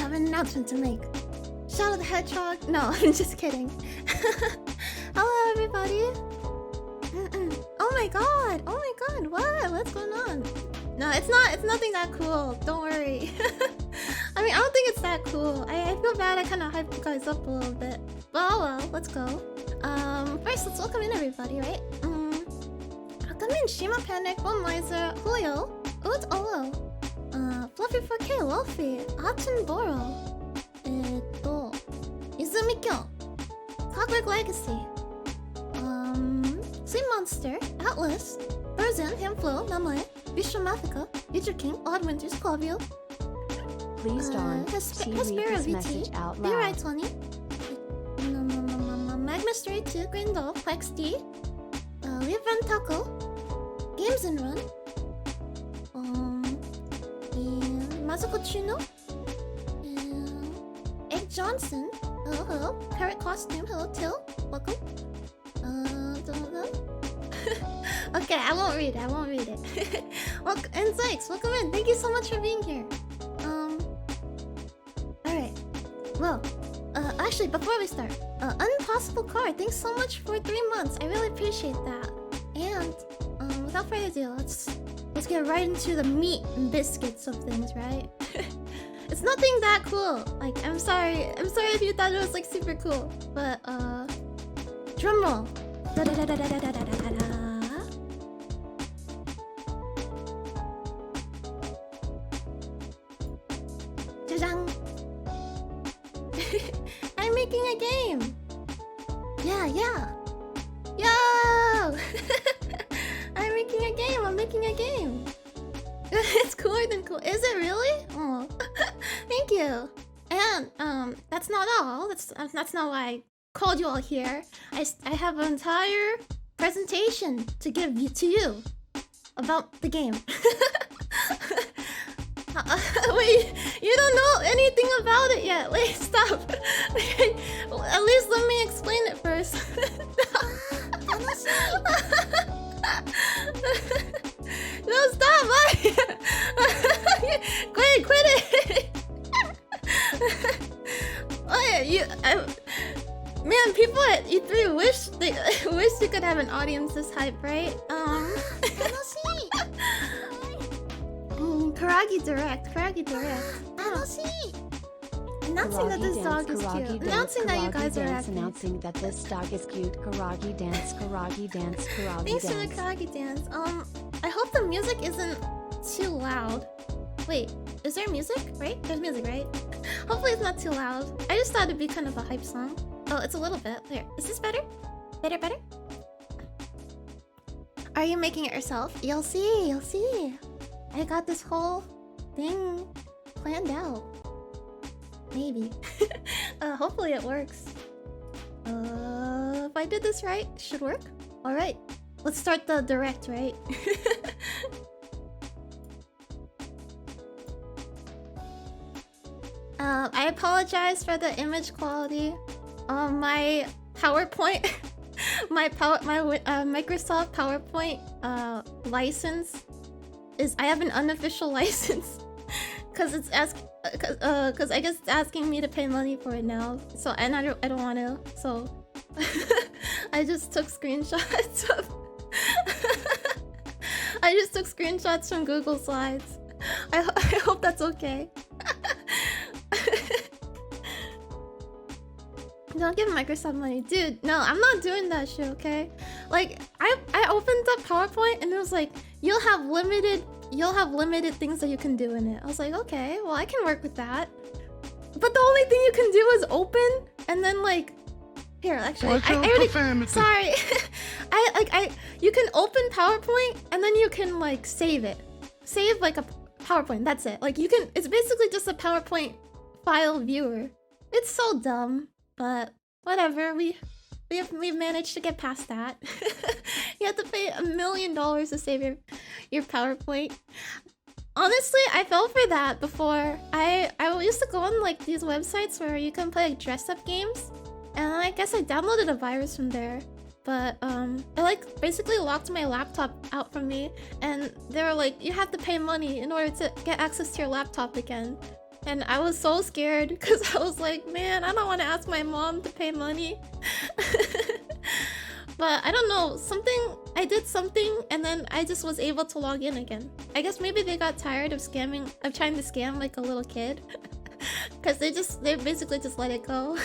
have an announcement to make. Shadow the Hedgehog. No, I'm just kidding. Hello, everybody. Oh my god. Oh my god. What? What's going on? No, it's not. It's nothing that cool. Don't worry. I mean, I don't think it's that cool. I feel bad. I kind of hyped you guys up a little bit. But oh well. Let's go. First, let's welcome in everybody, right? Welcome in Shima Panic, One Miser, Julio, Oot Olo, Fluffy 4K, Wolfie, Atun Boro, Izumi-kyo, Clockwork Legacy, Sweet Monster, Atlas, Burzin, Hamflo, Namae, Bishop Mathika, Future King, Odd Winters, Clavio. Please don't. See read this message out loud. Right, 20. Magma Stray 2, Grindel, Plex D, Live Run Taco, Games and Run, Masako Chuno, Egg Johnson, hello, Parrot Costume, hello, Till, welcome. Okay, I won't read it. Welcome, and Zykes, welcome in. Thank you so much for being here. Alright. Well, actually, before we start, Unpossible Card, thanks so much for 3 months. I really appreciate that. And, without further ado, let's get right into the meat and biscuits of things, right? It's nothing that cool. Like, I'm sorry if you thought it was like super cool. But drum roll. Da da da da da da da da da da. Jajang. I'm making a game. Yeah. Yo! I'm making a game. It's cooler than cool. Is it really? Oh, thank you. And that's not all. That's not why I called you all here. I have an entire presentation to give to you about the game. Wait, you don't know anything about it yet. Wait, stop. At least let me explain it first. No, stop! Quit it! Man, people at E3 wish you could have an audience this hype, right? Koragi Direct. Announcing that this dog is cute. Announcing that you guys are acting. Announcing that this dog is cute. Koragi dance. Thanks for the Koragi dance. I hope the music isn't too loud. Wait, is there music? Right? There's music, right? Hopefully it's not too loud. I just thought it'd be kind of a hype song. Oh, it's a little bit. Here, is this better? Better? Are you making it yourself? You'll see. I got this whole thing planned out. Maybe. Hopefully it works. If I did this right, it should work. Alright, let's start the direct, right? I apologize for the image quality. My PowerPoint, my Microsoft PowerPoint license is, I have an unofficial license because I guess it's asking me to pay money for it now. So and I don't want to. So I just took screenshots of I just took screenshots from Google Slides. I hope that's okay. Don't give Microsoft money. Dude, no, I'm not doing that shit, okay? Like, I opened up PowerPoint and it was like, you'll have limited things that you can do in it. I was like, okay, well, I can work with that. But the only thing you can do is open and then like, here, actually, I already, sorry. You can open PowerPoint and then you can like save it. Save like a PowerPoint, that's it. Like you can, it's basically just a PowerPoint file viewer. It's so dumb. But whatever, we've managed to get past that. You have to pay $1 million to save your PowerPoint. Honestly, I fell for that before. I used to go on like these websites where you can play like dress-up games, and I guess I downloaded a virus from there. But it like basically locked my laptop out from me, and they were like, you have to pay money in order to get access to your laptop again. And I was so scared because I was like, man, I don't want to ask my mom to pay money. But I don't know, I did something and then I just was able to log in again. I guess maybe they got tired of trying to scam like a little kid. Because they basically just let it go.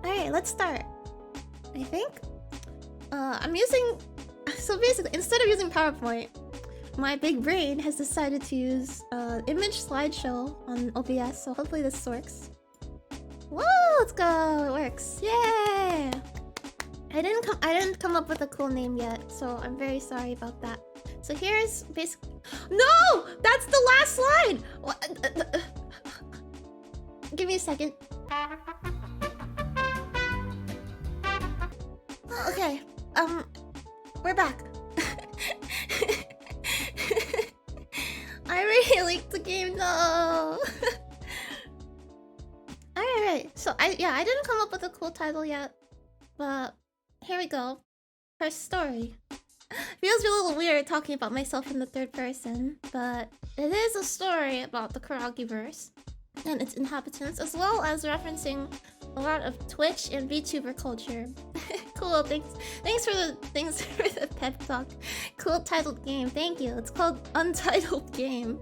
Alright, let's start. I think. So basically, instead of using PowerPoint, my big brain has decided to use image slideshow on OBS, so hopefully this works. Whoa, let's go! It works. Yay! I didn't come up with a cool name yet, so I'm very sorry about that. So here's basically... No! That's the last slide! What? Give me a second. Okay, we're back. I really liked the game though. Alright, so I didn't come up with a cool title yet, but here we go. First story. Feels a little weird talking about myself in the third person, but it is a story about the Koragi verse and its inhabitants, as well as referencing a lot of Twitch and VTuber culture. Cool, thanks for the pep talk. Cool titled game, thank you. It's called Untitled Game.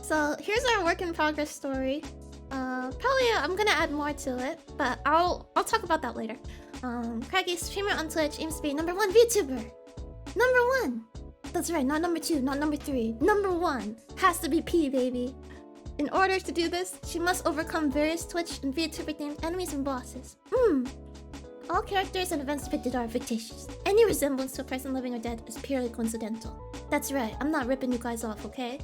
So here's our work in progress story. Probably I'm gonna add more to it, but I'll talk about that later. Koragi, streamer on Twitch, aims to be #1 VTuber. #1. That's right, not #2, not #3. #1 has to be P, baby. In order to do this, she must overcome various Twitch and VTuber-themed enemies and bosses. All characters and events depicted are fictitious. Any resemblance to a person living or dead is purely coincidental. That's right, I'm not ripping you guys off, okay?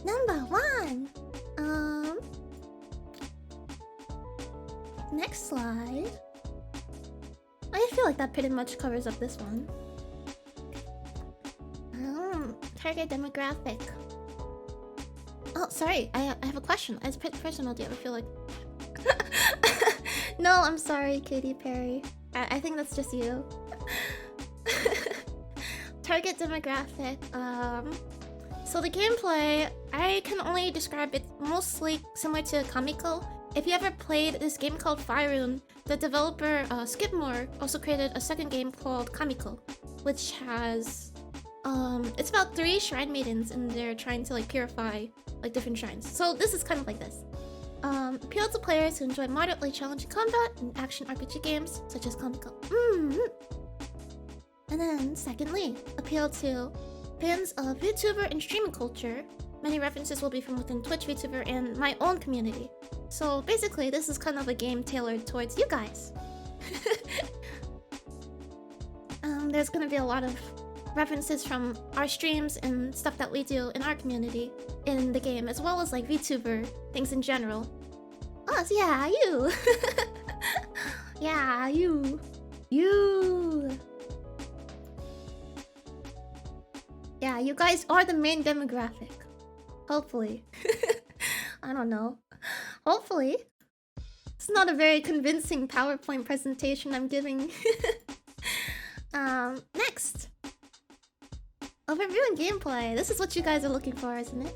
#1. Next slide. I feel like that pretty much covers up this one. Target demographic. Oh, sorry. I have a question. As personal, do you ever feel like... No, I'm sorry, Katy Perry. I think that's just you. Target demographic. So the gameplay, I can only describe it mostly similar to Kamiko. If you ever played this game called Faerun, the developer Skipmore also created a second game called Kamiko, which has it's about 3 shrine maidens and they're trying to like purify like different shrines. So this is kind of like this. Appeal to players who enjoy moderately challenging combat and action RPG games such as Kamiko. And then secondly, appeal to fans of VTuber and streaming culture. Many references will be from within Twitch, VTuber, and my own community. So basically, this is kind of a game tailored towards you guys. There's gonna be a lot of references from our streams and stuff that we do in our community in the game, as well as like VTuber things in general. Us, yeah, you. Yeah, you. Yeah, you guys are the main demographic. Hopefully. I don't know. Hopefully. It's not a very convincing PowerPoint presentation I'm giving. Next. Overview and gameplay. This is what you guys are looking for, isn't it?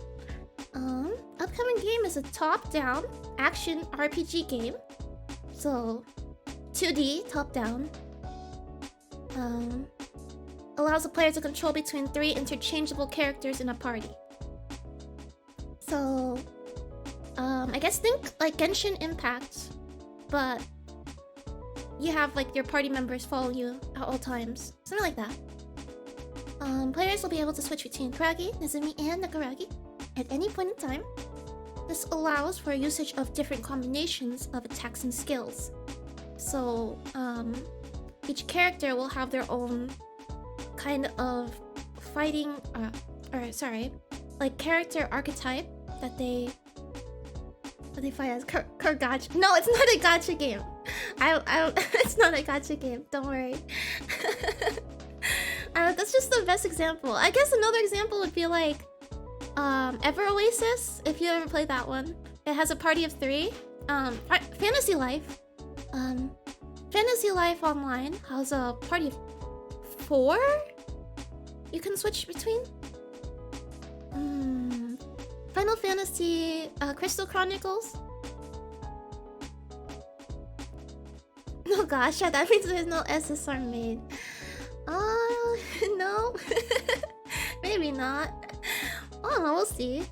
Upcoming game is a top-down action RPG game. So, 2D, top-down. Allows the player to control between 3 interchangeable characters in a party. So, I guess think like Genshin Impact, but you have like your party members follow you at all times. Something like that. Players will be able to switch between Koragi, Nezumi, and Nagaragi at any point in time. This allows for usage of different combinations of attacks and skills. So, each character will have their own kind of fighting, like character archetype that they fight as. Gacha. No, it's not a gacha game. It's not a gacha game. Don't worry. That's just the best example. I guess another example would be like Ever Oasis. If you ever played that one, it has a party of 3, Fantasy Life. Fantasy Life Online has a party of 4 you can switch between. Final Fantasy Crystal Chronicles. Oh gosh, yeah, that means there's no SSR made. No. Maybe not. I don't know, we'll see.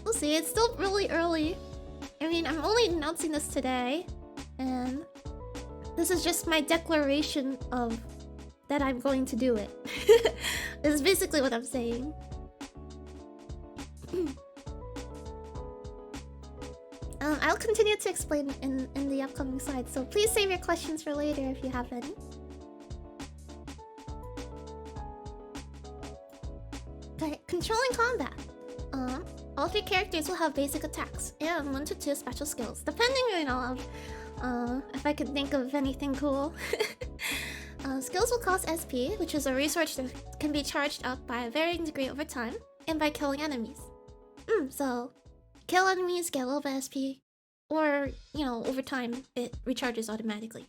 We'll see, it's still really early. I mean, I'm only announcing this today, and this is just my declaration of that I'm going to do it. This is basically what I'm saying. I'll continue to explain in the upcoming slides, so please save your questions for later if you have any. Okay, controlling combat. All 3 characters will have basic attacks and 1 to 2 special skills, depending, you know, if I can think of anything cool. Skills will cost SP, which is a resource that can be charged up by a varying degree over time, and by killing enemies. So, kill enemies, get a little bit of SP, or, you know, over time, it recharges automatically.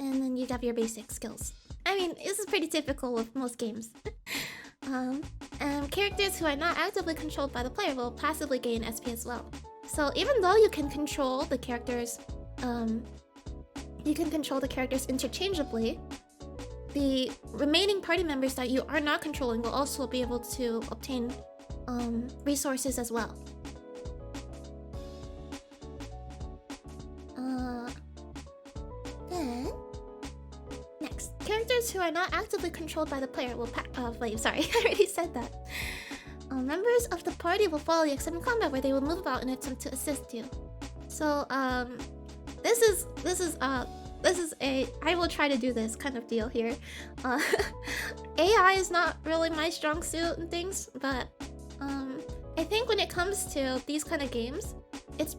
And then you have your basic skills. I mean, this is pretty typical of most games. And characters who are not actively controlled by the player will passively gain SP as well. So even though you can control the characters, interchangeably, the remaining party members that you are not controlling will also be able to obtain resources as well. Then next, characters who are not actively controlled by the player will wait, sorry, I already said that. Members of the party will follow you except in combat, where they will move about in an attempt to assist you. So this is a I will try to do this kind of deal here. AI is not really my strong suit and things, but I think when it comes to these kind of games, it's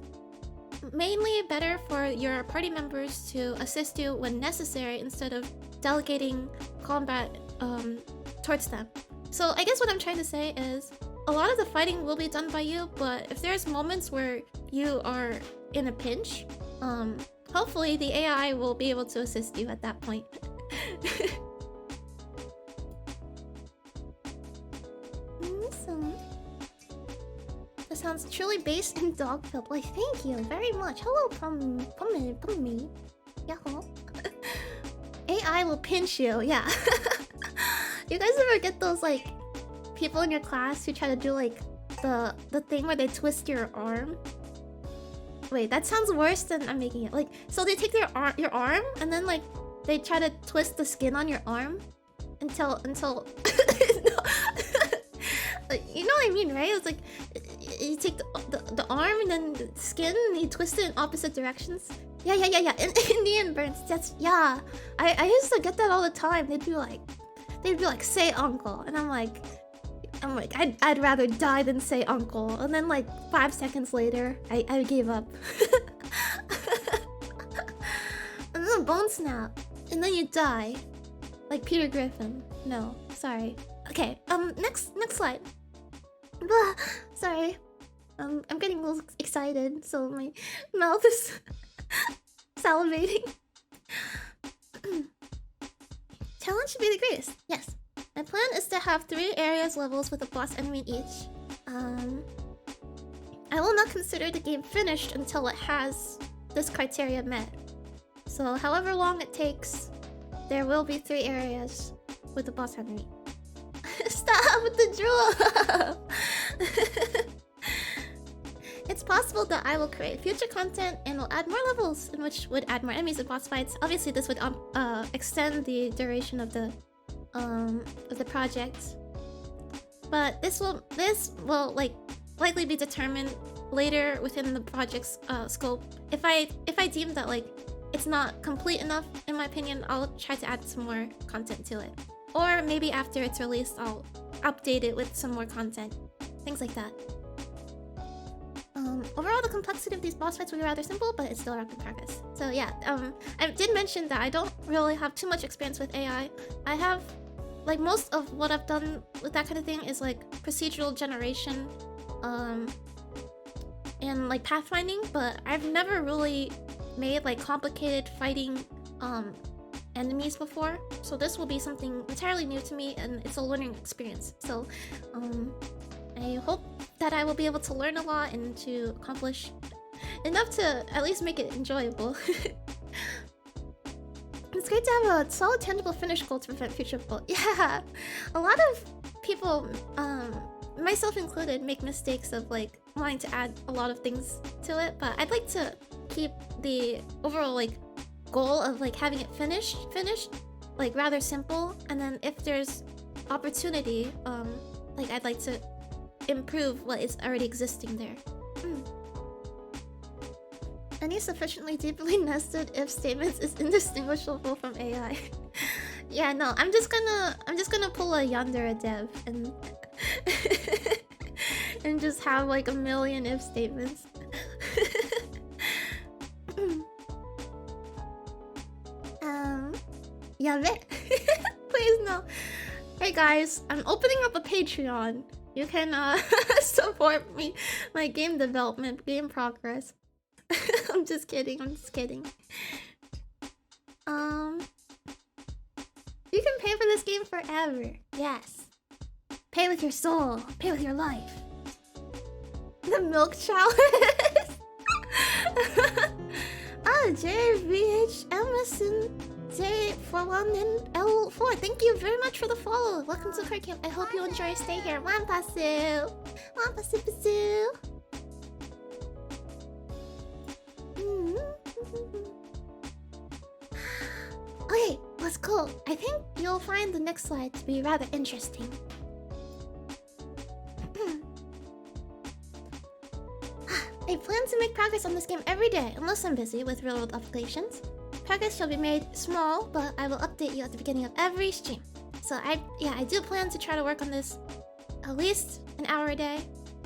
mainly better for your party members to assist you when necessary instead of delegating combat towards them. So I guess what I'm trying to say is a lot of the fighting will be done by you, but if there's moments where you are in a pinch, hopefully the AI will be able to assist you at that point. Awesome. That sounds truly based in Dogfield. Why, thank you very much. Hello, Pummy. Yahoo. AI will pinch you, yeah. You guys ever get those, like, people in your class who try to do, like, the thing where they twist your arm? Wait, that sounds worse than I'm making it. Like, so they take your arm, and then, like, they try to twist the skin on your arm until like, you know what I mean, right? It's like you take the arm and then the skin and you twist it in opposite directions. Yeah. Indian burns. That's, yeah. I used to get that all the time. They'd be like, say uncle, and I'm like, I'd rather die than say uncle. And then like 5 seconds later, I gave up. And then a bone snap, and then you die, like Peter Griffin. No, sorry. Okay, next slide. Blah, sorry. I'm getting a little excited, so my mouth is salivating. Challenge should be the greatest. Yes. My plan is to have 3 areas levels with a boss enemy in each. I will not consider the game finished until it has this criteria met. So however long it takes, there will be 3 areas with a boss enemy. Stop with the drool! It's possible that I will create future content and will add more levels, in which would add more enemies and boss fights. Obviously, this would extend the duration of the project. But this will like likely be determined later within the project's scope. If I deem that like it's not complete enough, in my opinion, I'll try to add some more content to it. Or maybe after it's released, I'll update it with some more content. Things like that. Overall, the complexity of these boss fights will be rather simple, but it's still a work in progress. So yeah, I did mention that I don't really have too much experience with AI. I have, like, most of what I've done with that kind of thing is like procedural generation, and like pathfinding, but I've never really made like complicated fighting enemies before. So this will be something entirely new to me, and it's a learning experience. So I hope that I will be able to learn a lot and to accomplish enough to at least make it enjoyable. It's great to have a solid, tangible finish goal to prevent future fault. Yeah, a lot of people, myself included, make mistakes of like wanting to add a lot of things to it, but I'd like to keep the overall like goal of like having it finished, like rather simple, and then if there's opportunity, like I'd like to improve what is already existing there. Any sufficiently deeply nested if statements is indistinguishable from AI. Yeah, no, I'm just gonna pull a Yandere dev and and just have like a million if statements. Yeah, please no. Hey guys, I'm opening up a Patreon. You can support me, my game development, game progress. I'm just kidding. You can pay for this game forever. Yes. Pay with your soul. Pay with your life. The milk chalice. JVH Emerson J41 and L4. Thank you very much for the follow. Welcome to Card Camp. I hope you enjoy your stay here. Wampasu. Wampasu. Okay, let's go. I think you'll find the next slide to be rather interesting. I plan to make progress on this game every day, unless I'm busy with real-world applications. Progress shall be made small, but I will update you at the beginning of every stream. So I do plan to try to work on this at least an hour a day.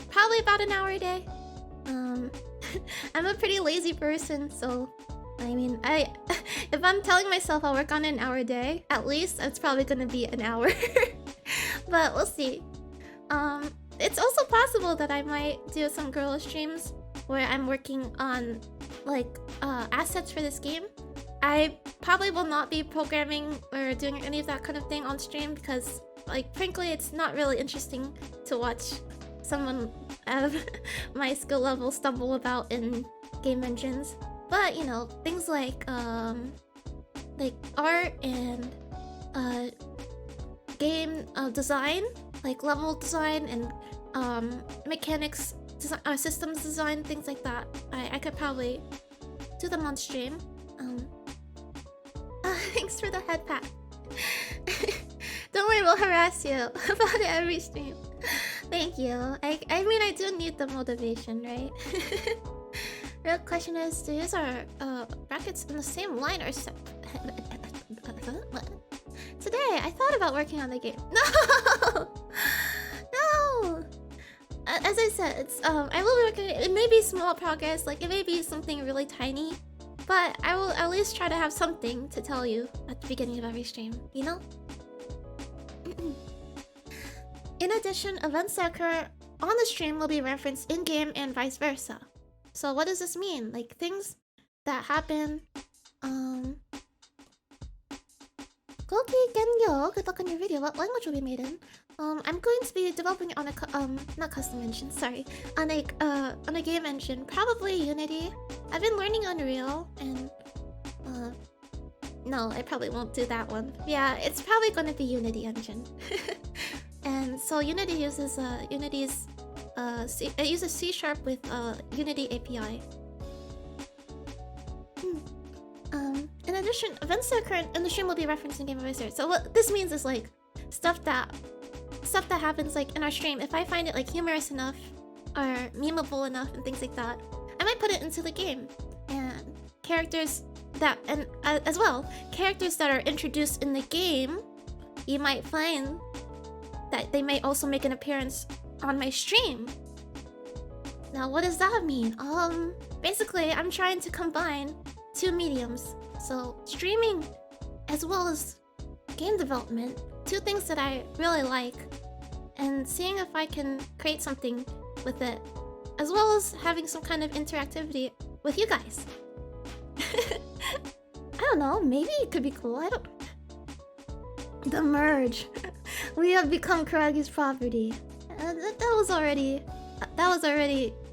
Probably about an hour a day. I'm a pretty lazy person, so I mean, if I'm telling myself I'll work on it an hour a day, at least it's probably gonna be an hour. But we'll see. It's also possible that I might do some girl streams where I'm working on like assets for this game. I probably will not be programming or doing any of that kind of thing on stream because, like, frankly, it's not really interesting to watch someone of my skill level stumble about in game engines. But you know, things like art and game design, like level design and mechanics, systems design, things like that. I could probably do them on stream. Thanks for the head pat. Don't worry, we'll harass you about it every stream. Thank you. I mean, I do need the motivation, right? Real question is, do you use our brackets in the same line or Today, I thought about working on the game. No! No! As I said, it's I will be working. It may be small progress, like it may be something really tiny, but I will at least try to have something to tell you at the beginning of every stream, you know? In addition, events that occur on the stream will be referenced in-game and vice versa. So what does this mean? Like things that happen, Koki Genyo, good luck on your video. What language will be made in? I'm going to be developing on a not custom engine, sorry, on a game engine, probably Unity. I've been learning Unreal, and no, I probably won't do that one. Yeah, it's probably going to be Unity engine. And so Unity uses it uses C# with Unity API. In addition, events that occur in the stream will be referenced in Game Advisor. So what this means is like stuff that happens like in our stream. If I find it like humorous enough or memeable enough and things like that, I might put it into the game. And characters that as well, characters that are introduced in the game, you might find that they may also make an appearance on my stream. Now, what does that mean? Basically, I'm trying to combine two mediums. So, streaming as well as game development, two things that I really like, and seeing if I can create something with it as well as having some kind of interactivity with you guys. I don't know, maybe it could be cool. I don't. The merge. We have become Koragi's property. That was already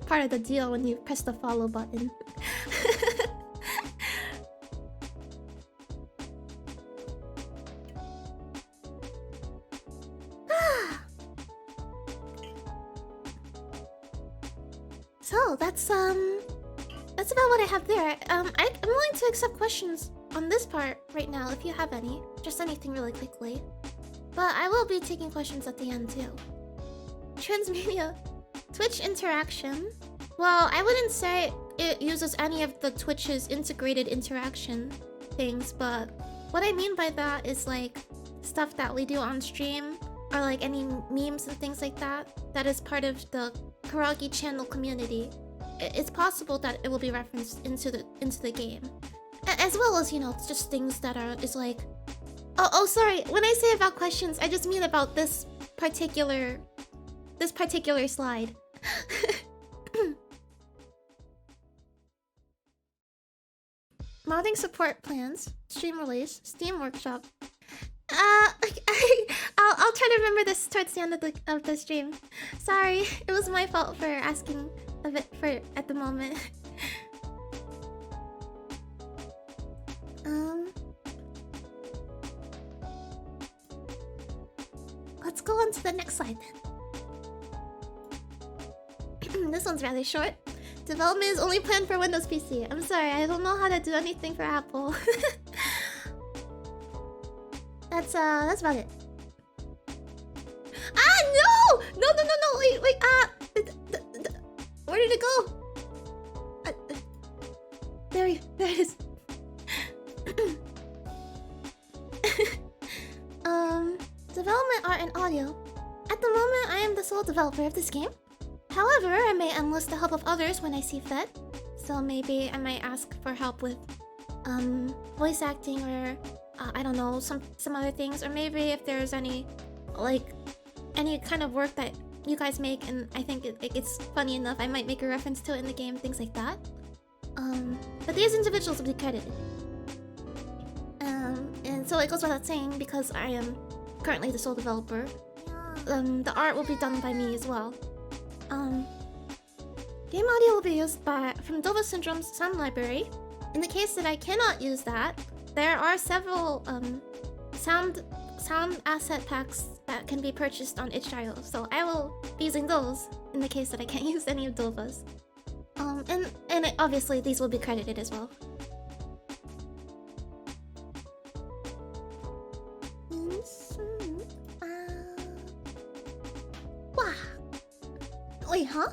part of the deal when you press the follow button. So that's about what I have there. I'm willing to accept questions on this part right now if you have any. Just anything really quickly. But I will be taking questions at the end too. Transmedia. Twitch interaction. Well, I wouldn't say it uses any of the Twitch's integrated interaction things, but what I mean by that is like stuff that we do on stream or like any memes and things like that that is part of the Koragi channel community. It's possible that it will be referenced into the game. As well as, you know, just things that are is like oh sorry, when I say about questions, I just mean about this particular slide. Modding support plans, stream release, Steam workshop. I'll try to remember this towards the end of the stream. Sorry, it was my fault for asking a bit for at the moment. Let's go on to the next slide then. This one's rather short. Development is only planned for Windows PC. I'm sorry, I don't know how to do anything for Apple. That's about it. Ah, no! No, wait, where did it go? There it is. Development art and audio. At the moment, I am the sole developer of this game. However, I may enlist the help of others when I see fit. So maybe I might ask for help with voice acting or I don't know, some other things, or maybe if there's any kind of work that you guys make and I think it's funny enough, I might make a reference to it in the game, things like that. But these individuals will be credited. And so it goes without saying, because I am currently the sole developer, the art will be done by me as well. Game audio will be used from Dova Syndrome's sound library. In the case that I cannot use that, there are several sound asset packs that can be purchased on itch.io, so I will be using those in the case that I can't use any of Dova's. And obviously these will be credited as well. Wow. Wait, huh?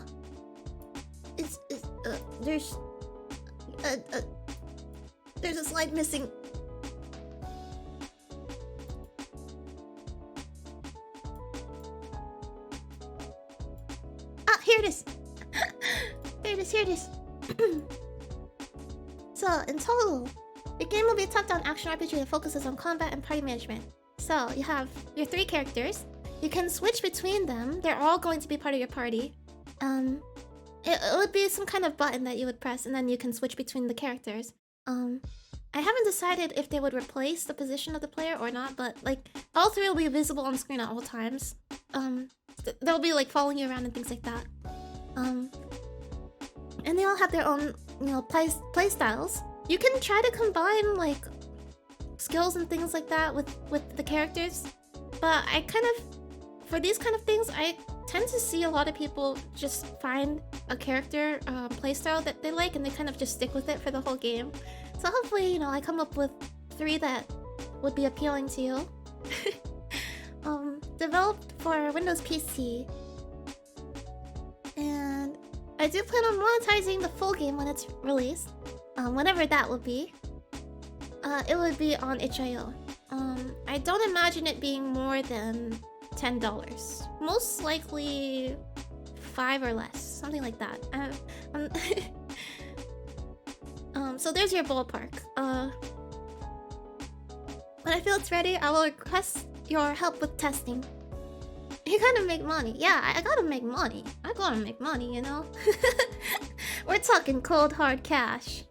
There's a slide missing. Ah, here it is. Here it is. So, in total, the game will be a top-down action RPG that focuses on combat and party management. So, you have your 3 characters. You can switch between them. They're all going to be part of your party. It would be some kind of button that you would press, and then you can switch between the characters. I haven't decided if they would replace the position of the player or not, but like all 3 will be visible on screen at all times. They'll be like following you around and things like that. And they all have their own, you know, play styles. You can try to combine like skills and things like that with the characters, but I kind of, for these kind of things, I tend to see a lot of people just find a character playstyle that they like and they kind of just stick with it for the whole game. So hopefully, you know, I come up with 3 that would be appealing to you. Developed for Windows PC. And I do plan on monetizing the full game when it's released. Whenever that will be. It would be on itch.io. I don't imagine it being more than $10. Most likely 5 or less, something like that. So there's your ballpark. When I feel it's ready, I will request your help with testing. You gotta make money. Yeah, I gotta make money. I gotta make money, you know? We're talking cold hard cash.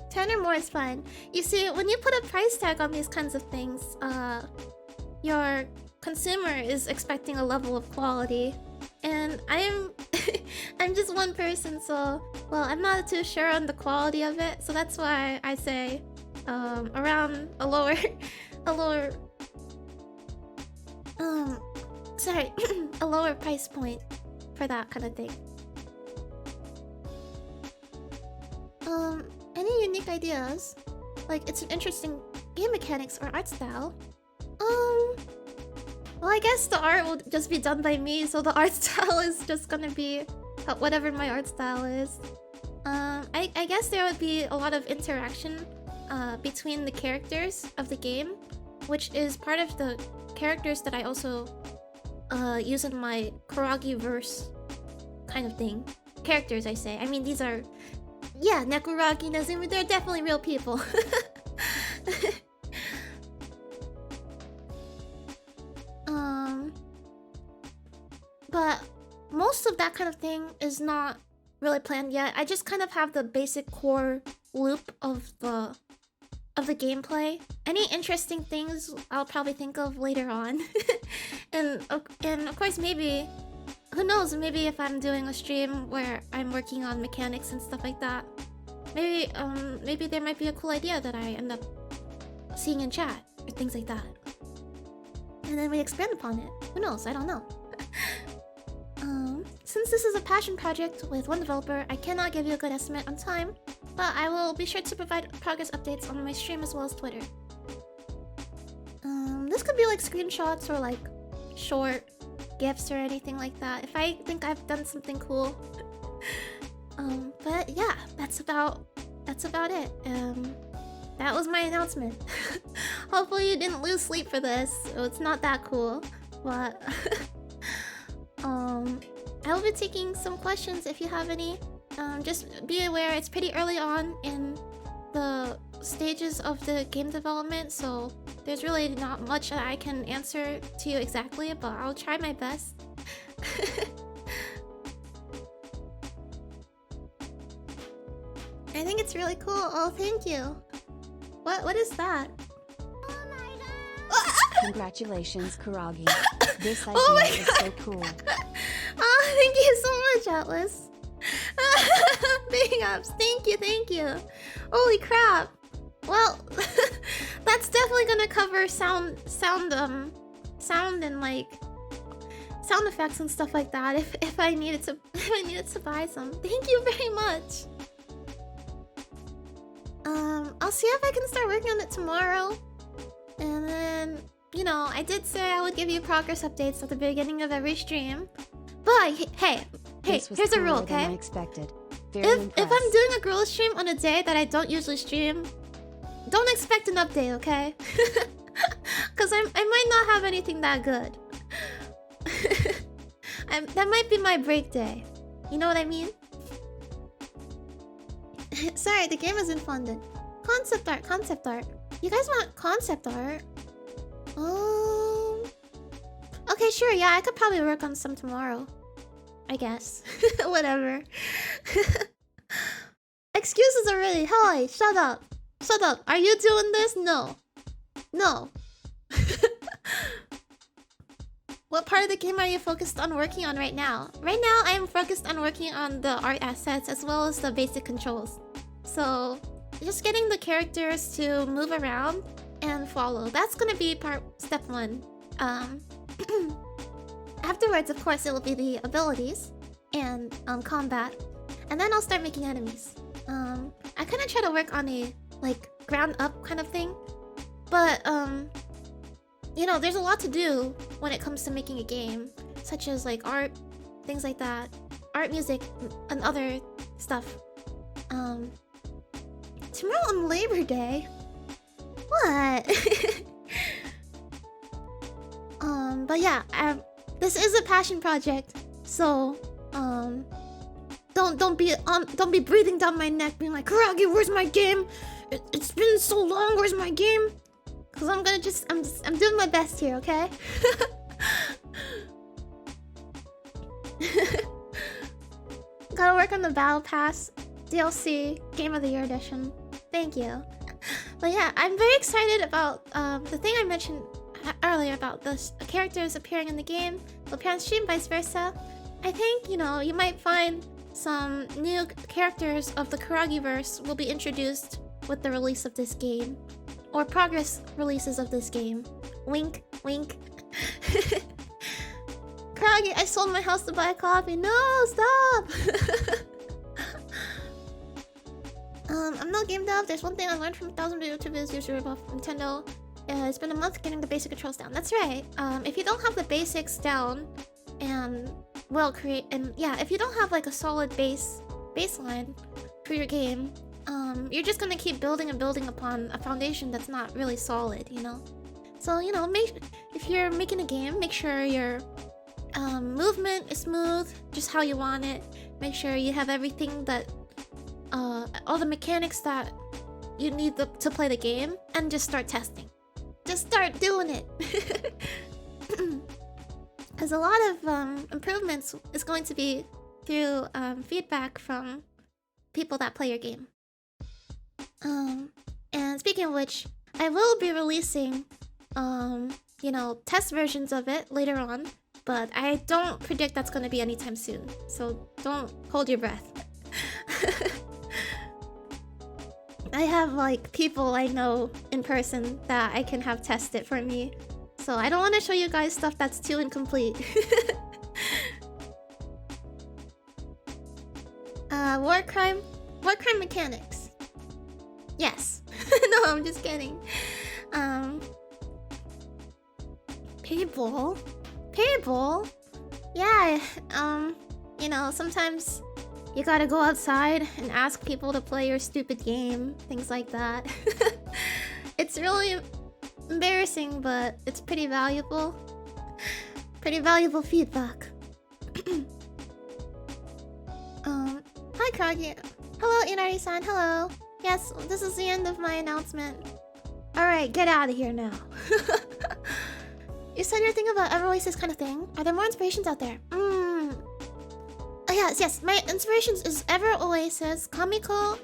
10 or more is fine. You see, when you put a price tag on these kinds of things, your consumer is expecting a level of quality. And I'm I'm just one person, so well, I'm not too sure on the quality of it, so that's why I say around a lower sorry, a lower price point for that kind of thing. Any unique ideas? Like, it's an interesting game mechanics or art style. Well, I guess the art will just be done by me, so the art style is just gonna be whatever my art style is. I guess there would be a lot of interaction between the characters of the game, which is part of the characters that I also use in my Koragi verse kind of thing. Characters, I say. I mean, these are... Yeah, Nekuragi, Nezumi, they're definitely real people. But most of that kind of thing is not really planned yet. I just kind of have the basic core loop of the gameplay. Any interesting things I'll probably think of later on. and of course, maybe, who knows, maybe if I'm doing a stream where I'm working on mechanics and stuff like that, maybe there might be a cool idea that I end up seeing in chat or things like that. And then we expand upon it. Who knows? I don't know. Since this is a passion project with one developer, I cannot give you a good estimate on time, but I will be sure to provide progress updates on my stream as well as Twitter. This could be like screenshots or like short GIFs or anything like that, if I think I've done something cool. But yeah, that's about it. That was my announcement. Hopefully you didn't lose sleep for this. It's not that cool, but I will be taking some questions if you have any. Just be aware it's pretty early on in the stages of the game development, so there's really not much that I can answer to you exactly, but I'll try my best. I think it's really cool. Oh, thank you. What is that? Oh my god! Congratulations, Koragi. This idea is so cool. Oh, thank you so much, Atlas. Big ups. Thank you. Holy crap. Well, that's definitely gonna cover sound and like sound effects and stuff like that if I needed to buy some. Thank you very much. I'll see if I can start working on it tomorrow. And then, you know, I did say I would give you progress updates at the beginning of every stream. But hey, here's a rule, okay? If I'm doing a girl stream on a day that I don't usually stream, don't expect an update, okay? Cause I might not have anything that good. That might be my break day. You know what I mean? Sorry, the game isn't funded. Concept art. You guys want concept art? Okay, sure, yeah, I could probably work on some tomorrow. I guess. Whatever. Excuses already. Hey, shut up. Are you doing this? No. What part of the game are you focused on working on right now? Right now, I am focused on working on the art assets as well as the basic controls. So, just getting the characters to move around and follow. That's gonna be step 1. Afterwards, of course, it will be the abilities and combat. And then I'll start making enemies. I kind of try to work on a, like, ground up kind of thing. But, you know, there's a lot to do when it comes to making a game. Such as, like, art, things like that. Art, music, and other stuff. Tomorrow on Labor Day? What? But yeah, this is a passion project, so don't be breathing down my neck, being like, Koragi, where's my game? It's been so long, where's my game? Cause I'm doing my best here, okay? Gotta work on the Battle Pass DLC Game of the Year edition. Thank you. But yeah, I'm very excited about the thing I mentioned earlier about the characters appearing in the game, will appear on stream, vice versa. I think, you know, you might find some new characters of the Koragi-verse will be introduced with the release of this game. Or progress releases of this game. Wink, wink. Koragi, I sold my house to buy a copy. No, stop! I'm not game dev. There's one thing I learned from 1,000 YouTube videos about Nintendo. It's been a month getting the basic controls down. That's right. If you don't have the basics down, and if you don't have like a solid baseline for your game, you're just gonna keep building and building upon a foundation that's not really solid, you know. So you know, if you're making a game, make sure your movement is smooth, just how you want it. Make sure you have everything that all the mechanics that you need to play the game, and just start testing. Just start doing it. Because a lot of improvements is going to be through feedback from people that play your game. And speaking of which, I will be releasing, you know, test versions of it later on, but I don't predict that's going to be anytime soon. So don't hold your breath. I have like people I know in person that I can have test it for me. So I don't want to show you guys stuff that's too incomplete. War crime mechanics. Yes. No, I'm just kidding. People. Yeah. You know, sometimes you gotta go outside and ask people to play your stupid game, things like that. It's really embarrassing, but it's pretty valuable. Pretty valuable feedback. Hi Koragi. Hello Inari-san, hello. Yes, this is the end of my announcement. Alright, get out of here now. You said your thing about Ever Oasis kind of thing. Are there more inspirations out there? Oh yes, my inspirations is Ever Oasis, Kamiko,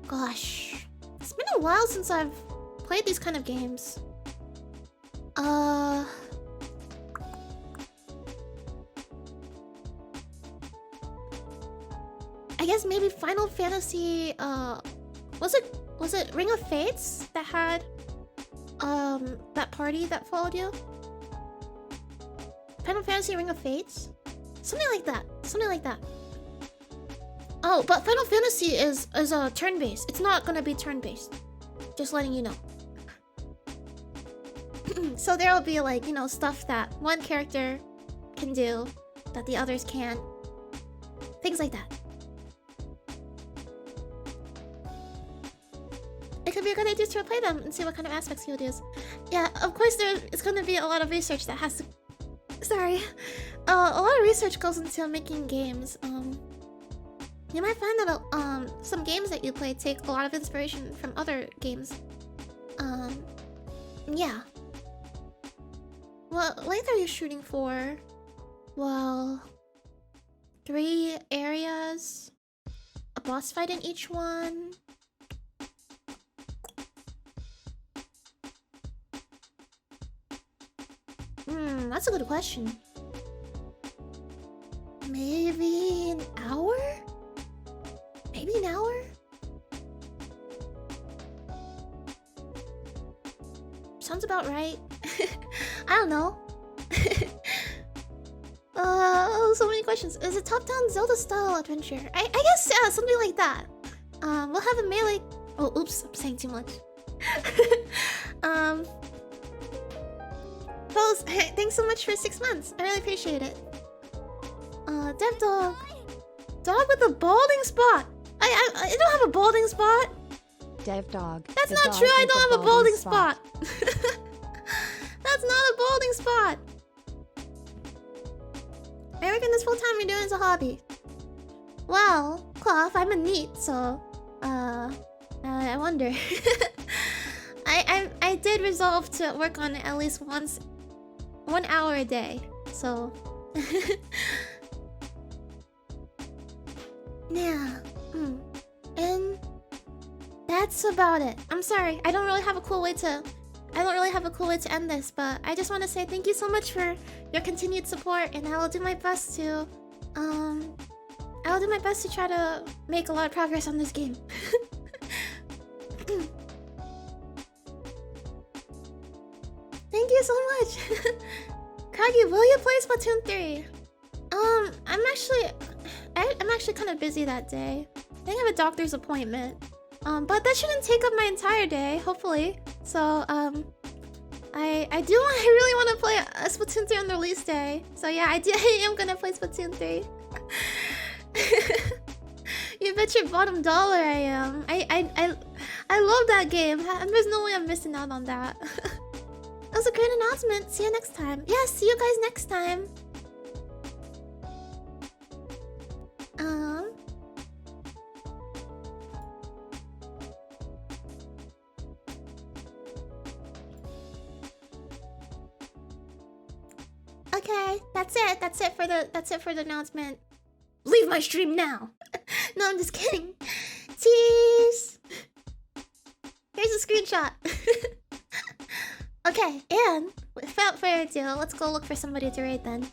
gosh. It's been a while since I've played these kind of games. I guess maybe Final Fantasy, was it Ring of Fates that had, that party that followed you? Final Fantasy Ring of Fates? Something like that. Oh, but Final Fantasy is a turn-based. It's not gonna be turn-based. Just letting you know. So there will be like, you know, stuff that one character can do that the others can't. Things like that. It could be a good idea to replay them and see what kind of aspects you'll use. Yeah, of course it's gonna be a lot of research that has to... Sorry. A lot of research goes into making games. You might find that some games that you play take a lot of inspiration from other games. Yeah. What length are you shooting for? Well, 3 areas, a boss fight in each one. That's a good question. Maybe an hour? Maybe an hour? Sounds about right. I don't know. So many questions. Is it top-down Zelda-style adventure? I guess, yeah, something like that. We'll have a melee... Oh, oops, I'm saying too much. Pose, hey, thanks so much for 6 months. I really appreciate it. Dev dog. Dog with a balding spot. I don't have a balding spot. Dev dog. That's not true. I don't have a balding spot. That's not a balding spot. I reckon this full time you're doing as a hobby. Well, Cloth, I'm a NEET, so I wonder. I did resolve to work on it at least 1 hour a day. So yeah. And that's about it. I'm sorry. I don't really have a cool way to end this, but I just want to say thank you so much for your continued support, and I will do my best to try to make a lot of progress on this game. Thank you so much. Koragi, will you play Splatoon 3? I'm actually kind of busy that day. I think I have a doctor's appointment. But that shouldn't take up my entire day, hopefully. So, I really want to play a Splatoon 3 on the release day. So yeah, I am gonna play Splatoon 3. You bet your bottom dollar I am. I love that game. There's no way I'm missing out on that. That was a great announcement. See you next time. Yeah, see you guys next time. Okay, that's it. That's it for the announcement. Leave my stream now. No, I'm just kidding. Tease. Here's a screenshot. Okay, and without further ado, let's go look for somebody to raid then.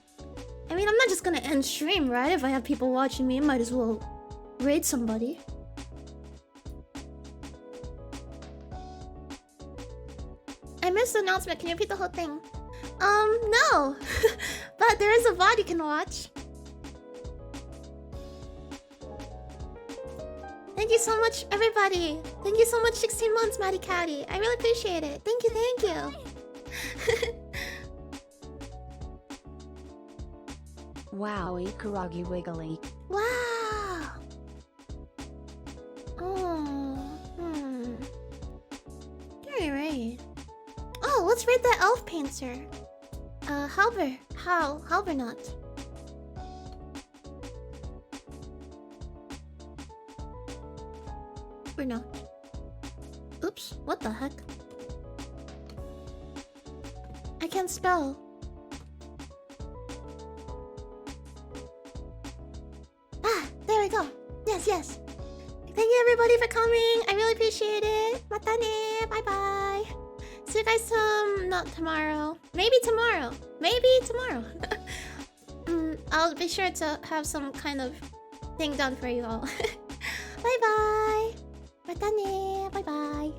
I mean, I'm not just gonna end stream, right? If I have people watching me, I might as well raid somebody. I missed the announcement. Can you repeat the whole thing? No. But there is a VOD you can watch. Thank you so much, everybody. Thank you so much, 16 months, Maddie Catty. I really appreciate it. Thank you. Wowie, Koragi Wiggly. Wow. Oh. Alright. Oh, let's read the elf painter. Halbernot. Or not. Oops, what the heck? I can't spell. Ah, there we go. Yes. Thank you everybody for coming. I really appreciate it. Matane. Bye bye. See you guys not tomorrow. Maybe tomorrow. I'll be sure to have some kind of thing done for you all. Bye bye. Matane. Bye bye.